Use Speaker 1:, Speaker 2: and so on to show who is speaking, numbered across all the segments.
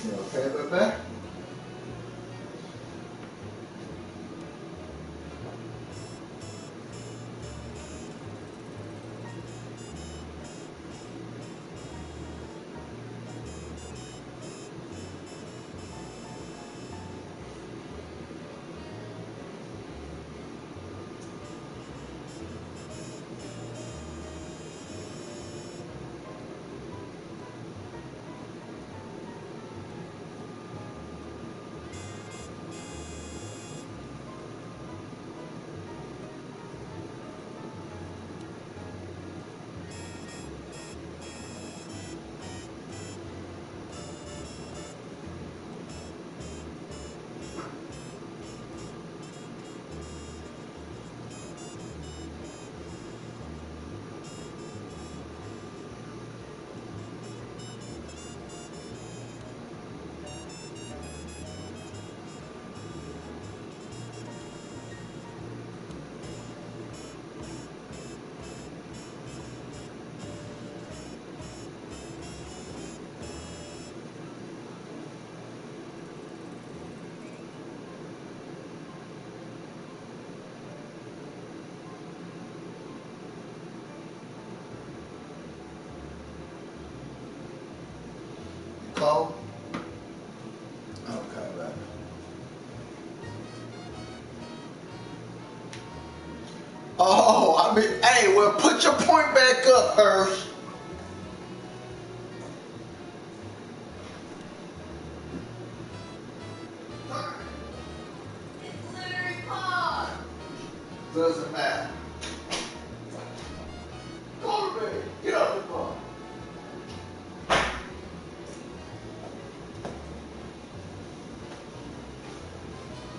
Speaker 1: You okay, baby? Cold? Okay, baby. Oh, I mean, hey, well, put your point back up, Hirsch.
Speaker 2: It's literally hard.
Speaker 1: Doesn't matter. Go to bed. Get out the car.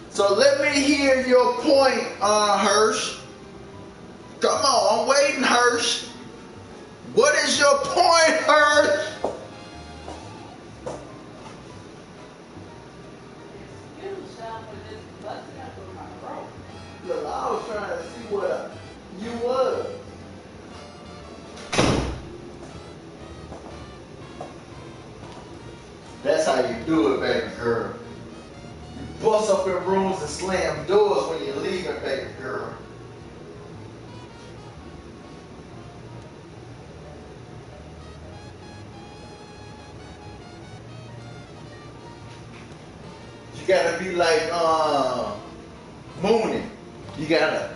Speaker 1: So let me hear your point, Hirsch. Come on, I'm waiting, Hirsch. What is your point, Hirsch? Look, I was trying to see what you was. That's how you do it, baby girl. You bust up in rooms and slam doors when you're leaving, baby girl. You gotta be like Mooney. You gotta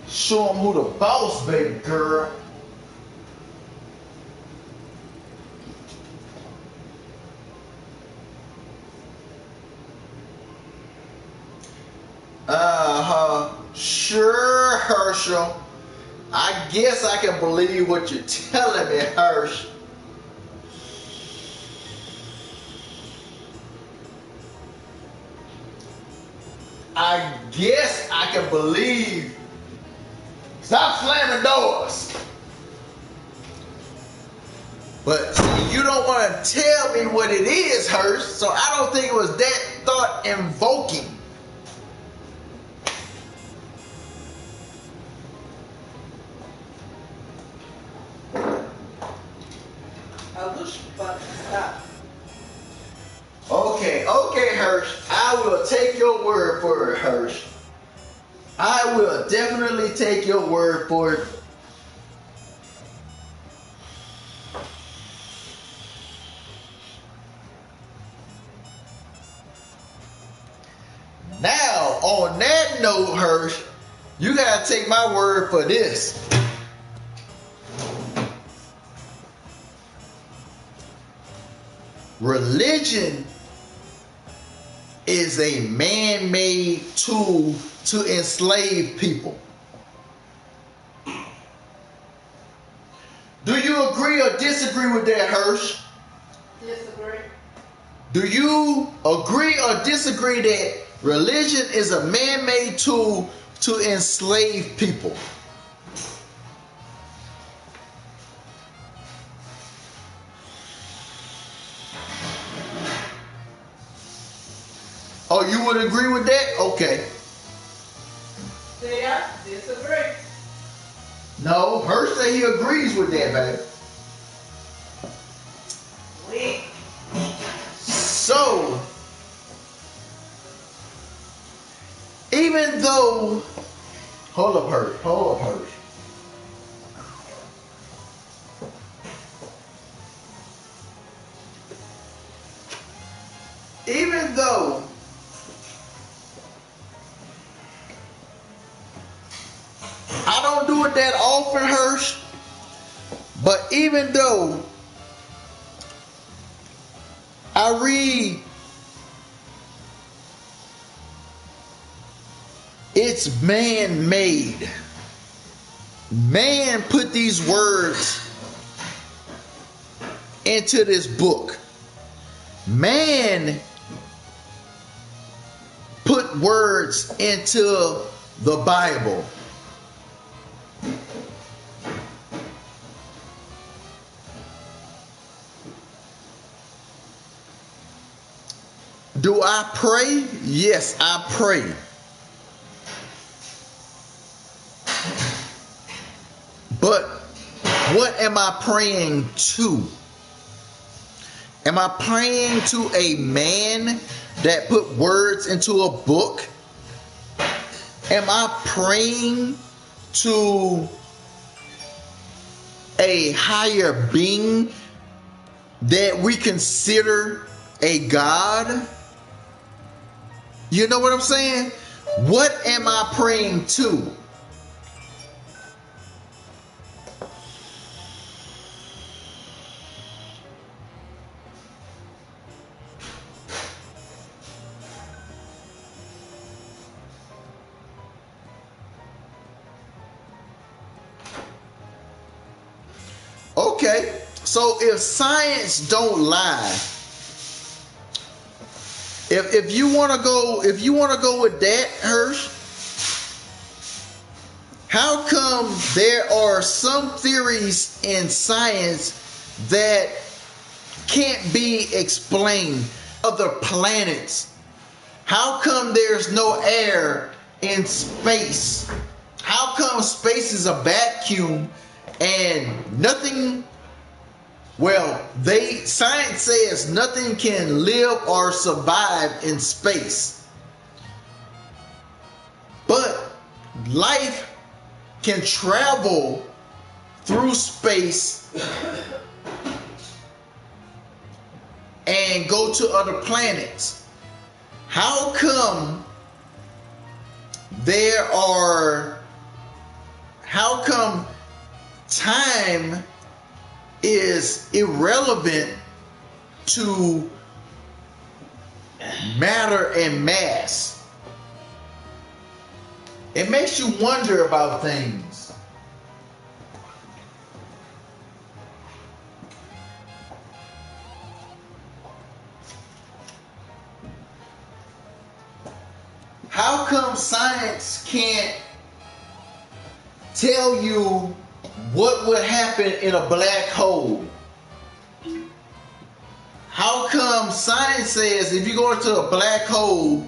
Speaker 1: show them who the boss, baby girl. Sure, Herschel. I guess I can believe what you're telling me, Hirsch. I guess I can believe. Stop slamming doors. But see, you don't want to tell me what it is, Hirsch, so I don't think it was that thought invoking.
Speaker 2: I wish you fucking stop.
Speaker 1: Okay, Hirsch. I will take your word for it, Hirsch. I will definitely take your word for it. Now, on that note, Hirsch, you gotta take my word for this. Religion is a man-made tool to enslave people. Do you agree or disagree with that, Hirsch?
Speaker 2: Disagree.
Speaker 1: Do you agree or disagree that religion is a man-made tool to enslave people? Oh, you would agree with that? Okay.
Speaker 2: See, I disagree.
Speaker 1: No, Hirsch say he agrees with that, baby.
Speaker 2: Weak.
Speaker 1: So, even though, hold up, Hirsch. Even though I don't do it that often, Hirsch, but even though I read it's man-made, man put these words into this book. Man put words into the Bible. Do I pray? Yes, I pray. But what am I praying to? Am I praying to a man that put words into a book? Am I praying to a higher being that we consider a God? You know what I'm saying? What am I praying to? Okay, so if science don't lie, if you want to go with that, Hirsch, how come there are some theories in science that can't be explained? Other planets. How come there's no air in space? How come space is a vacuum and nothing? Well, science says nothing can live or survive in space. But life can travel through space and go to other planets. How come time is irrelevant to matter and mass? It makes you wonder about things. How come science can't tell you what would happen in a black hole? How come science says if you go into a black hole,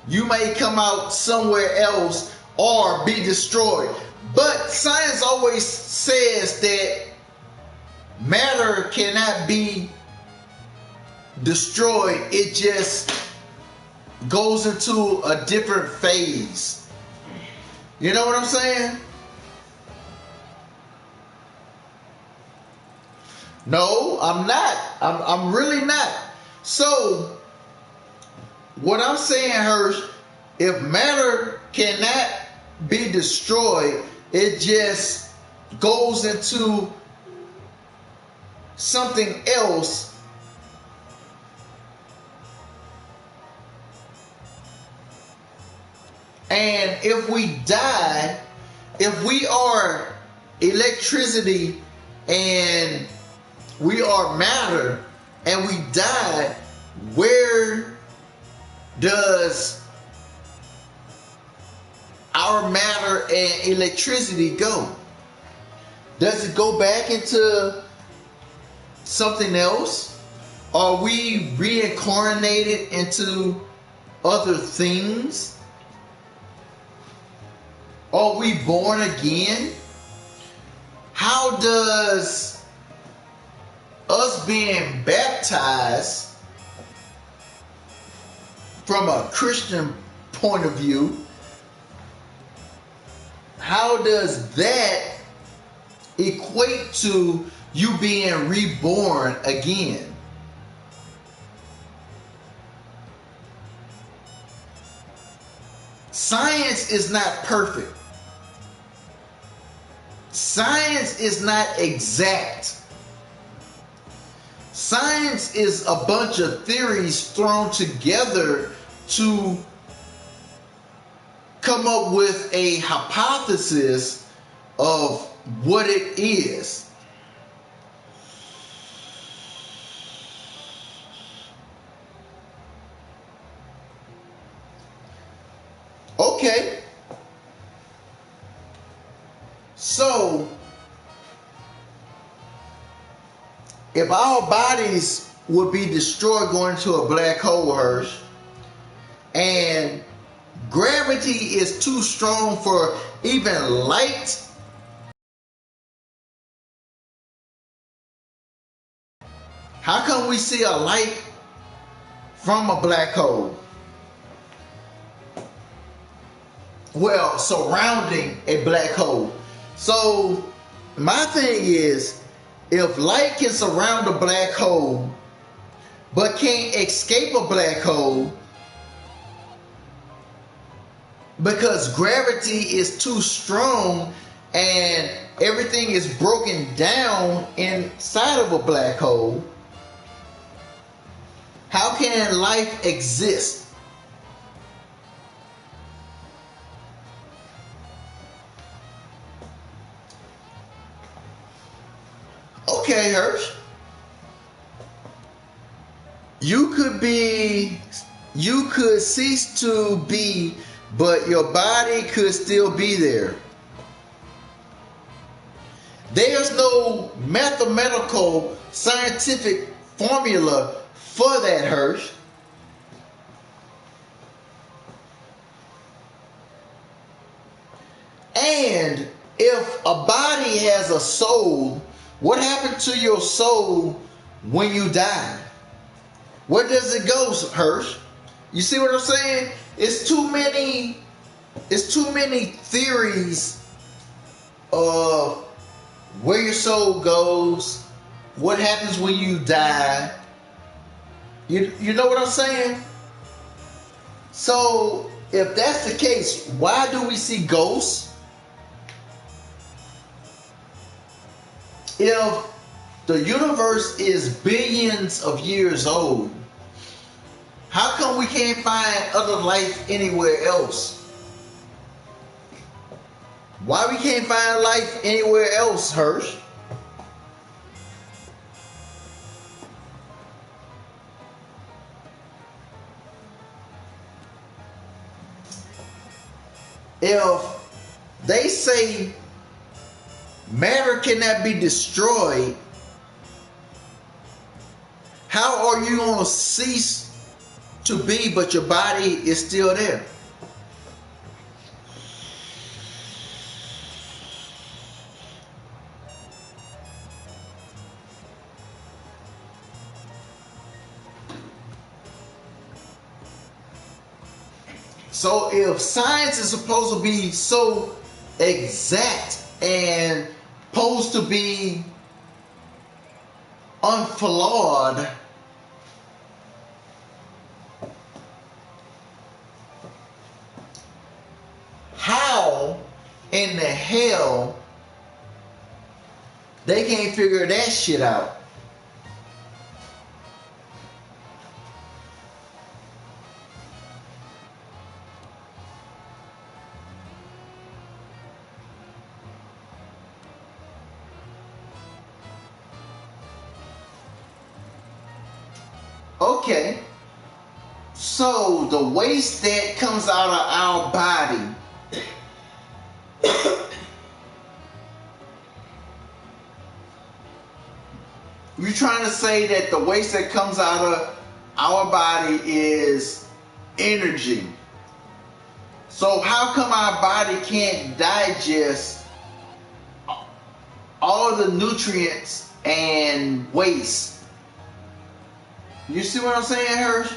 Speaker 1: you may come out somewhere else or be destroyed? But science always says that matter cannot be destroyed. It just goes into a different phase. You know what I'm saying? No, I'm not. I'm really not. So, what I'm saying, Hirsch, if matter cannot be destroyed, it just goes into something else. And if we die, if we are electricity and we are matter and we die, where does our matter and electricity go? Does it go back into something else? Are we reincarnated into other things? Are we born again? How does us being baptized from a Christian point of view, how does that equate to you being reborn again? Science is not perfect. Science is not exact. Science is a bunch of theories thrown together to come up with a hypothesis of what it is. Okay. So, if our bodies would be destroyed going to a black hole, Hirsch, and gravity is too strong for even light, how come we see a light from a black hole? Well, surrounding a black hole. So my thing is, if light can surround a black hole but can't escape a black hole because gravity is too strong and everything is broken down inside of a black hole, how can life exist? Okay, Hirsch. You could cease to be, but your body could still be there. There's no mathematical, scientific formula for that, Hirsch. And if a body has a soul, what happened to your soul when you die? Where does it go, Hirsch? You see what I'm saying? It's too many theories of where your soul goes, what happens when you die. You know what I'm saying? So if that's the case, why do we see ghosts? If the universe is billions of years old, how come we can't find other life anywhere else? Why we can't find life anywhere else, Hirsch? If they say matter cannot be destroyed, how are you going to cease to be but your body is still there? So if science is supposed to be so exact and supposed to be unflawed, how in the hell they can't figure that shit out? Okay, so the waste that comes out of our body, you're trying to say that the waste that comes out of our body is energy. So how come our body can't digest all the nutrients and waste? You see what I'm saying, Hirsch?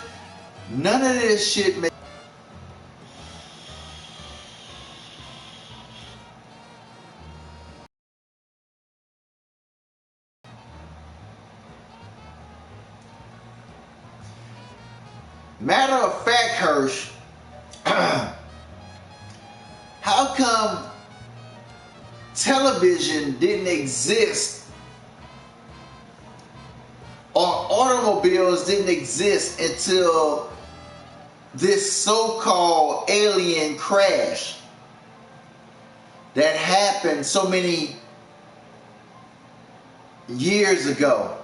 Speaker 1: None of this shit makes Matter of fact, Hirsch, how come television didn't exist or automobiles didn't exist until this so-called alien crash that happened so many years ago?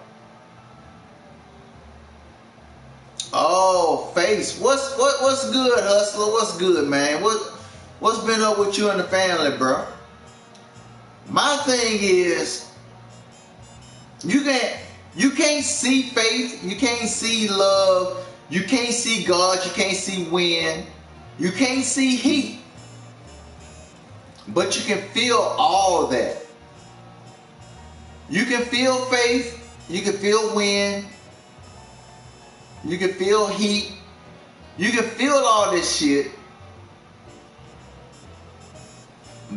Speaker 1: Oh, Face, what's good, hustler? What's good, man? What's been up with you and the family, bro? My thing is, you can't see faith, you can't see love, you can't see God, you can't see wind, you can't see heat, but you can feel all that. You can feel faith, you can feel wind, you can feel heat, you can feel all this shit,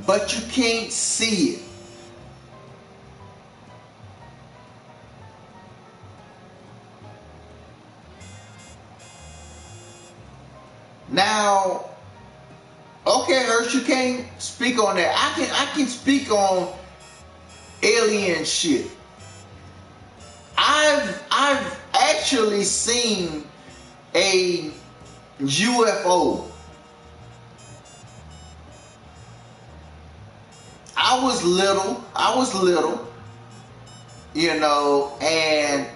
Speaker 1: but you can't see it. Now, okay, Hirsch, you can't speak on that. I can speak on alien shit. I've actually seen a UFO. I was little, you know, and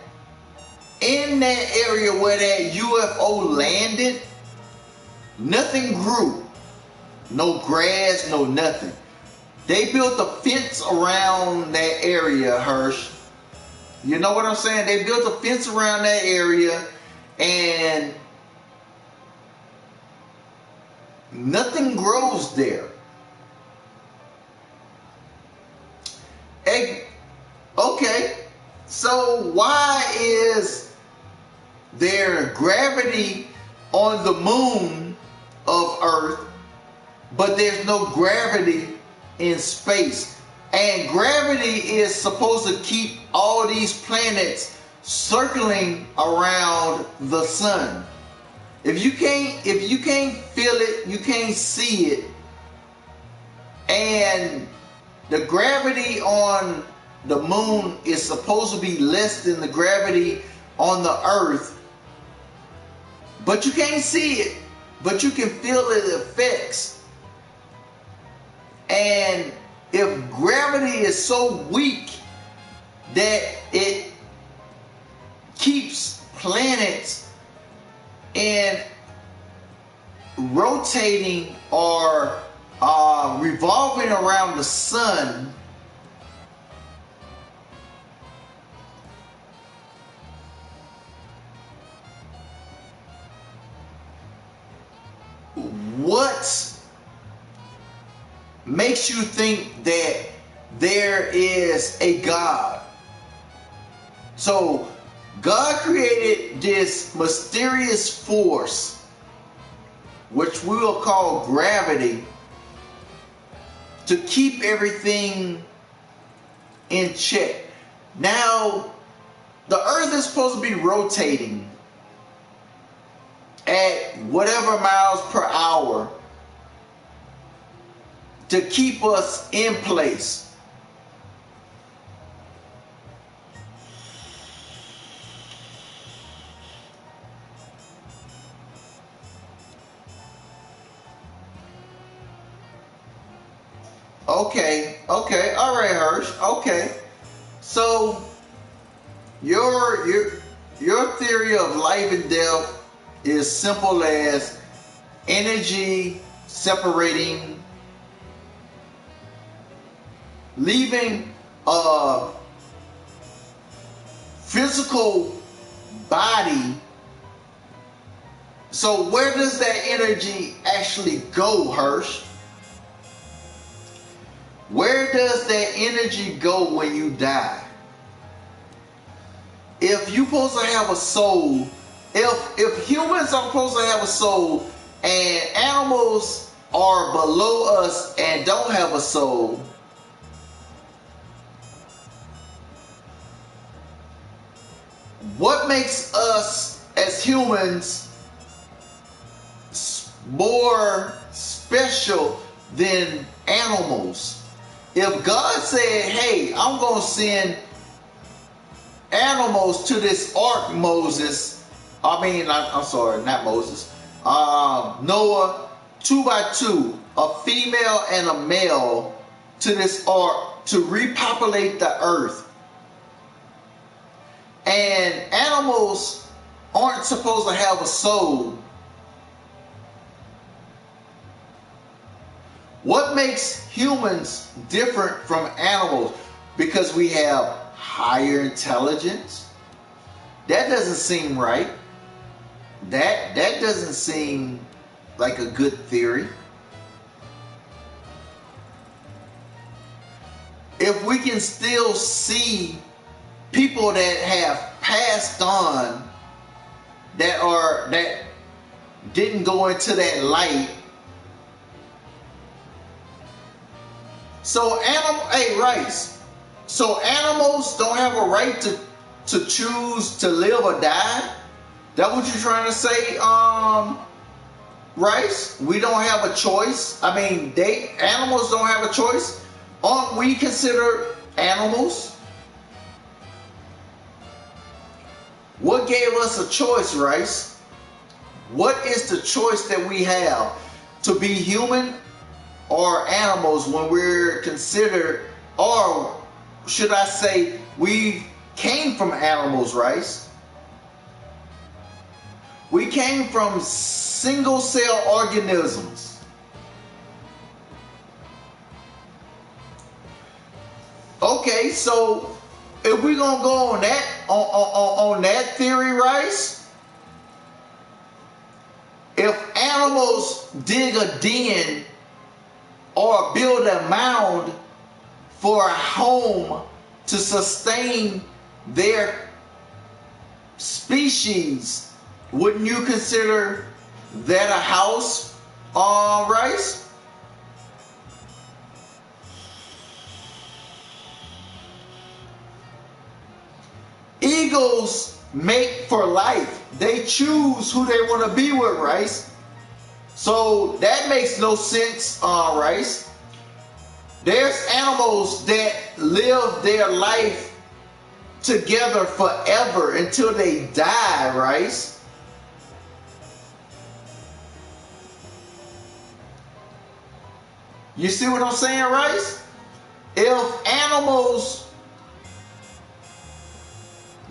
Speaker 1: in that area where that UFO landed, nothing grew. No grass, no nothing. They built a fence around that area, Hirsch. You know what I'm saying? They built a fence around that area and nothing grows there. Okay, so why is there gravity on the moon of Earth, but there's no gravity in space? And gravity is supposed to keep all these planets circling around the sun. If you can't feel it, you can't see it, and the gravity on the moon is supposed to be less than the gravity on the Earth, but you can't see it, but you can feel the effects. And if gravity is so weak that it keeps planets in rotating or revolving around the sun, what makes you think that there is a God? So God created this mysterious force, which we will call gravity, to keep everything in check. Now, the earth is supposed to be rotating at whatever miles per hour to keep us in place. Okay, all right, Hirsch. Okay, so your theory of life and death is simple as energy separating, leaving a physical body. So where does that energy actually go, Hirsch? Where does that energy go when you die? If you're supposed to have a soul, if humans are supposed to have a soul and animals are below us and don't have a soul, what makes us as humans more special than animals? If God said, hey, I'm going to send animals to this ark, Moses, I'm sorry, not Moses, Noah, 2 by 2, a female and a male, to this ark to repopulate the earth. And animals aren't supposed to have a soul. What makes humans different from animals? Because we have higher intelligence? That doesn't seem right. That doesn't seem like a good theory. If we can still see people that have passed on, that didn't go into that light. So Rice. So animals don't have a right to choose to live or die? That what you're trying to say, Rice? We don't have a choice? Animals don't have a choice? Aren't we considered animals? What gave us a choice, Rice? What is the choice that we have to be human or animals when we're considered, or should I say, we came from animals, Rice? We came from single cell organisms. Okay, so if we're gonna go on that theory, Rice, if animals dig a den or build a mound for a home to sustain their species, wouldn't you consider that a house, Rice? Eagles mate for life. They choose who they want to be with, Rice. So that makes no sense, Rice. There's animals that live their life together forever until they die, Rice. You see what I'm saying, Rice? If animals,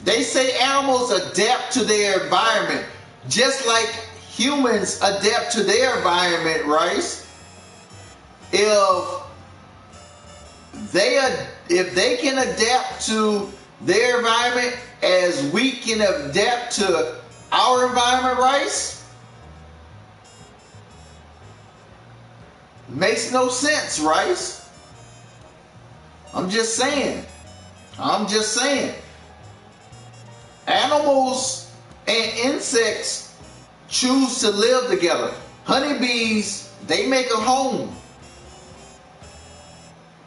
Speaker 1: they say animals adapt to their environment, just like humans adapt to their environment, Rice. If they can adapt to their environment as we can adapt to our environment, Rice, makes no sense, Rice. I'm just saying. Animals and insects choose to live together. Honeybees, they make a home.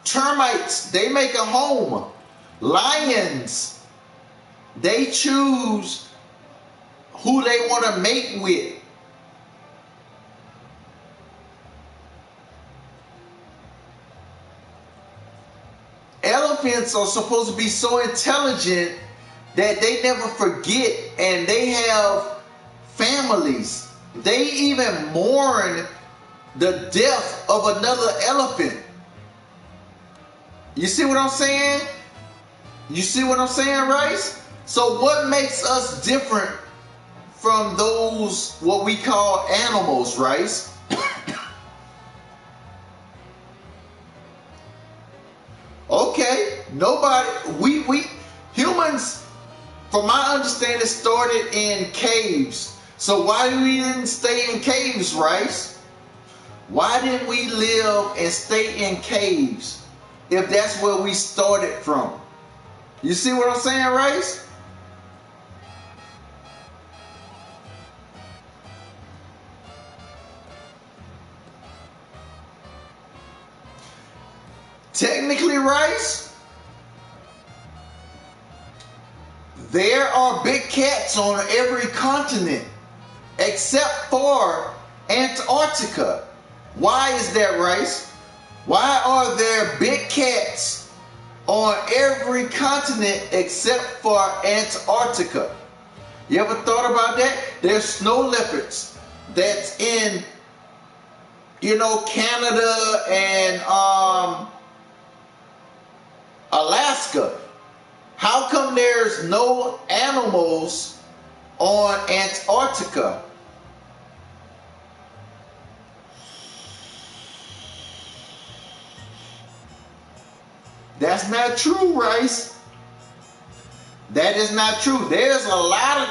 Speaker 1: Termites, they make a home. Lions, they choose who they want to mate with. Elephants are supposed to be so intelligent that they never forget, and they have families. They even mourn the death of another elephant. You see what I'm saying? You see what I'm saying, Rice? So what makes us different from those, what we call animals, Rice? Okay, we humans, from my understanding, started in caves. So why we didn't stay in caves, Rice? Why didn't we live and stay in caves if that's where we started from? You see what I'm saying, Rice? Technically, Rice, there are big cats on every continent except for Antarctica. Why is that, Rice? Why are there big cats on every continent except for Antarctica? You ever thought about that? There's snow leopards that's in, Canada and Alaska. How come there's no animals on Antarctica? That's not true, Rice. That is not true. There's a lot of...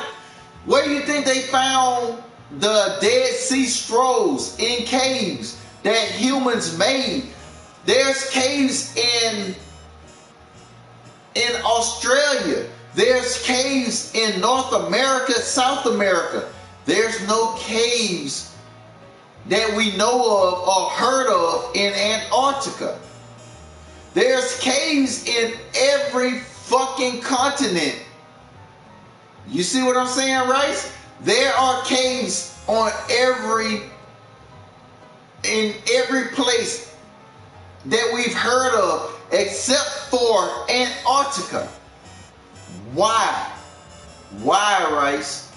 Speaker 1: Where do you think they found the Dead Sea Scrolls? In caves that humans made. There's caves in Australia. There's caves in North America, South America. There's no caves that we know of or heard of in Antarctica. There's caves in every fucking continent. You see what I'm saying, Rice? There are caves in every place that we've heard of except for Antarctica. Why? Why, Rice?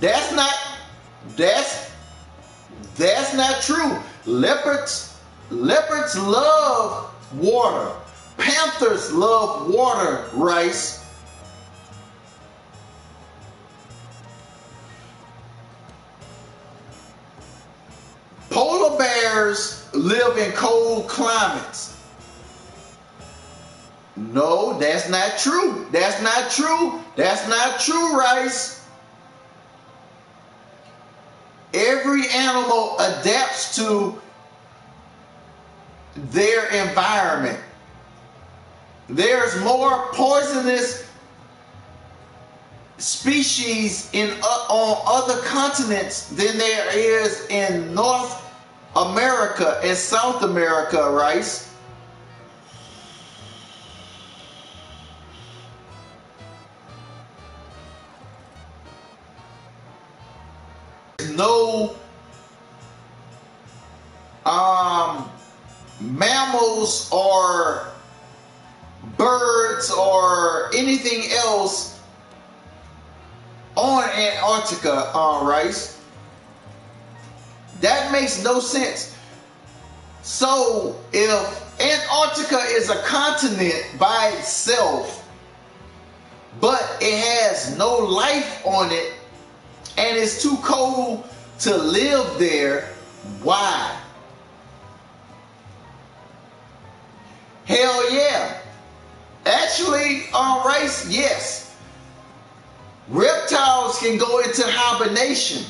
Speaker 1: That's not true. Leopards love water. Panthers love water, Rice. Polar bears live in cold climates. No, that's not true. That's not true. That's not true, Rice. Every animal adapts to their environment. There's more poisonous species on other continents than there is in North America and South America, Rice. No mammals or birds or anything else on Antarctica, Rice. That makes no sense. So if Antarctica is a continent by itself, but it has no life on it and it's too cold to live there, why? Hell yeah. Actually, Rice, yes. Reptiles can go into hibernation,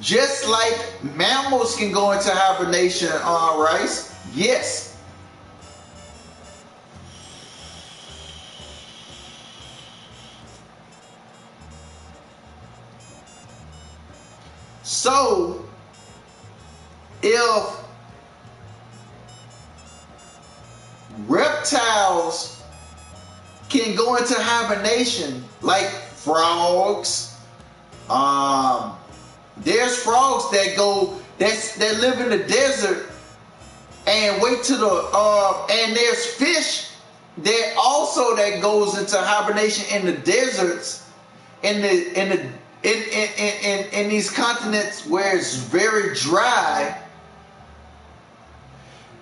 Speaker 1: just like mammals can go into hibernation, Rice. Yes. So, if reptiles can go into hibernation, like frogs, there's frogs that live in the desert and wait to and there's fish that goes into hibernation in the deserts, in these continents where it's very dry.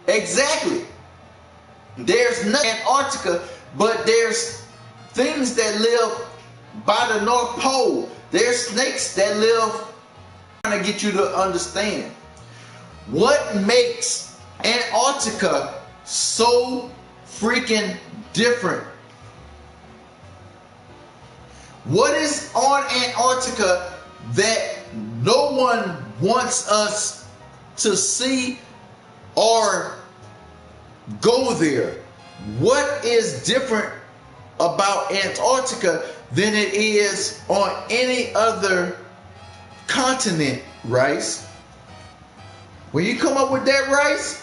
Speaker 1: Exactly. There's nothing in Antarctica, but there's things that live by the North Pole. There's snakes that live. I'm trying to get you to understand what makes Antarctica so freaking different. What is on Antarctica that no one wants us to see or go there? What is different about Antarctica than it is on any other continent, Rice? When you come up with that, Rice,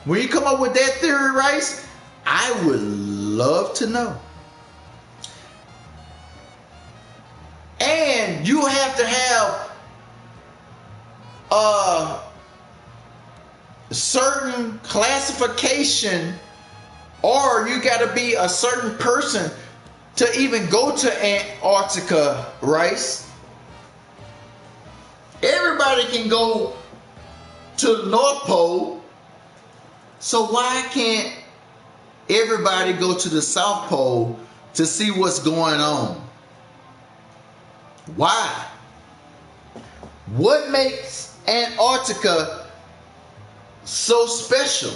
Speaker 1: when you come up with that theory, Rice, I would love to know. And And you have to have a certain classification, or you got to be a certain person to even go to Antarctica, Rice. Everybody can go to the North Pole, so why can't everybody go to the South Pole to see what's going on? Why? What makes Antarctica so special?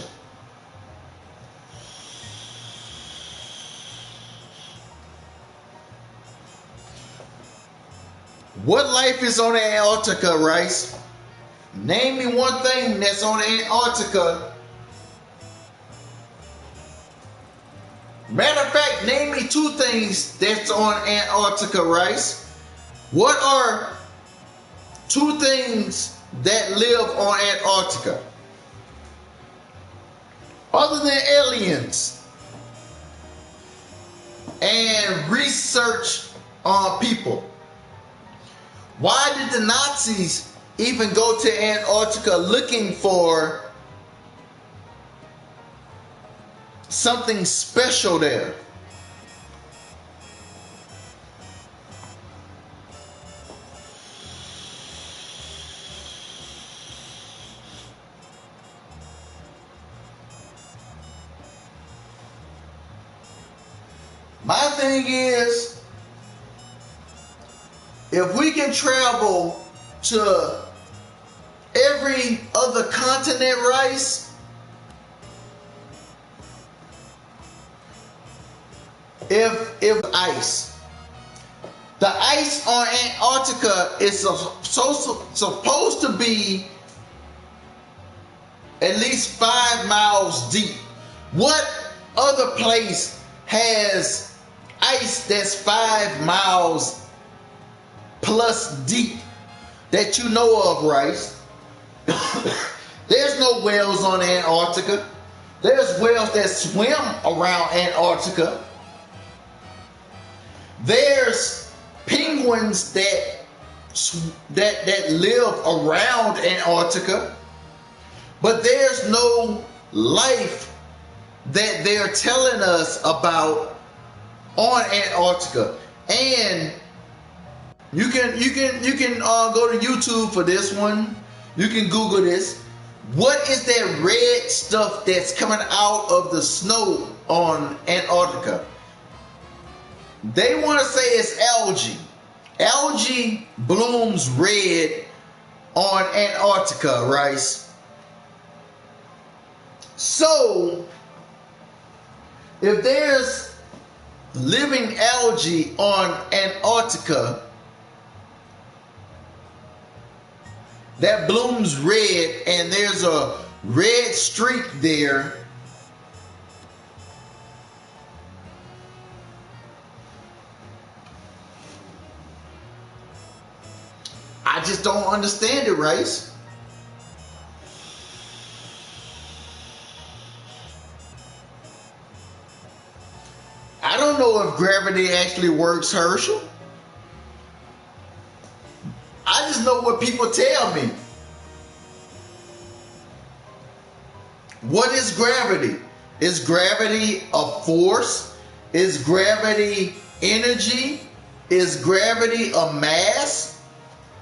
Speaker 1: What life is on Antarctica, Rice? Name me one thing that's on Antarctica. Matter of fact, name me two things that's on Antarctica, Rice. What are two things that live on Antarctica? Other than aliens and research on people. Why did the Nazis even go to Antarctica looking for something special there? My thing is, if we can travel to every other continent, Rice, if ice, the ice on Antarctica is supposed to be at least 5 miles deep. What other place has ice that's 5 miles plus deep that you know of, Rice? There's no whales on Antarctica. There's whales that swim around Antarctica. There's penguins that live around Antarctica, but there's no life that they're telling us about on Antarctica. And you can go to YouTube for this one. You can Google this. What is that red stuff that's coming out of the snow on Antarctica? They want to say it's algae. Algae blooms red on Antarctica, Rice. So, if there's living algae on Antarctica that blooms red and there's a red streak there, I just don't understand it, Rice. I don't know if gravity actually works, Herschel. I just know what people tell me. What is gravity? Is gravity a force? Is gravity energy? Is gravity a mass?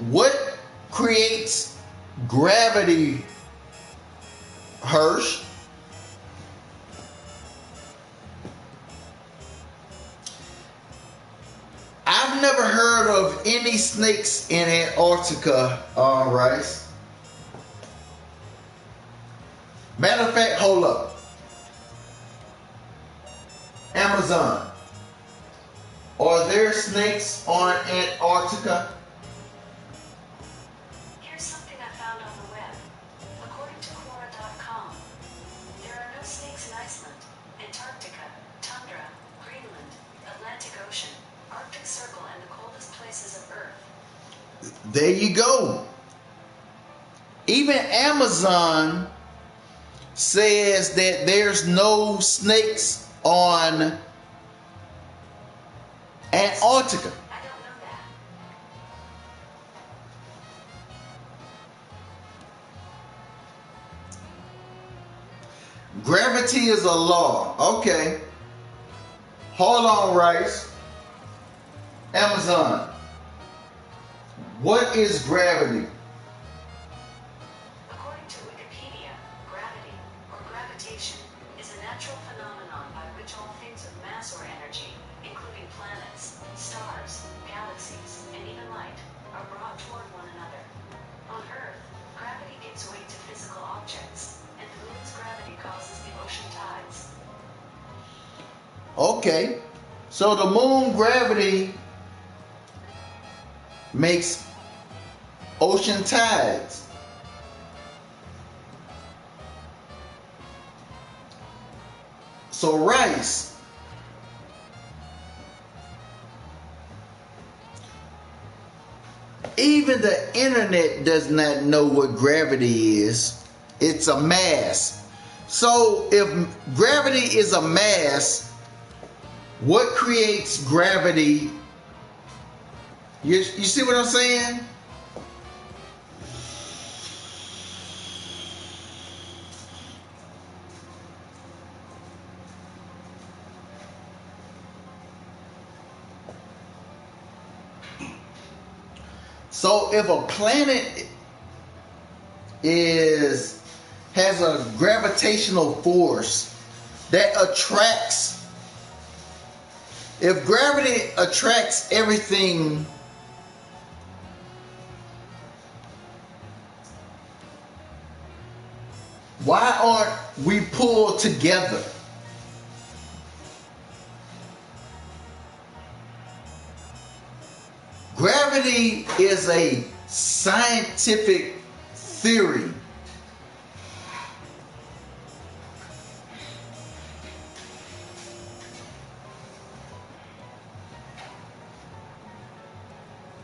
Speaker 1: What creates gravity, Hirsch? I've never heard of any snakes in Antarctica, Rice. Matter of fact, hold up. Amazon. Are there snakes on Antarctica?
Speaker 3: Here's something I found on the web. According to Quora.com, there are no snakes in Iceland, Antarctica, tundra, Greenland, Atlantic Ocean, Arctic Circle, and the coldest places of Earth.
Speaker 1: There you go. Even Amazon says that there's no snakes on Antarctica.
Speaker 3: I don't know that.
Speaker 1: Gravity is a law. Okay. Hold on, Rice. Amazon. What is gravity?
Speaker 3: According to Wikipedia, gravity, or gravitation, is a natural phenomenon by which all things with mass or energy, including planets, stars, galaxies, and even light, are brought toward one another. On Earth, gravity gives weight to physical objects, and the moon's gravity causes the ocean tides.
Speaker 1: Okay. So the moon gravity makes ocean tides. So Rice, even the internet does not know what gravity is. It's a mass. So if gravity is a mass, what creates gravity? You see what I'm saying? So if a planet has a gravitational force that attracts, if gravity attracts everything, why aren't we pulled together? Gravity is a scientific theory.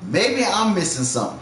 Speaker 1: Maybe I'm missing something.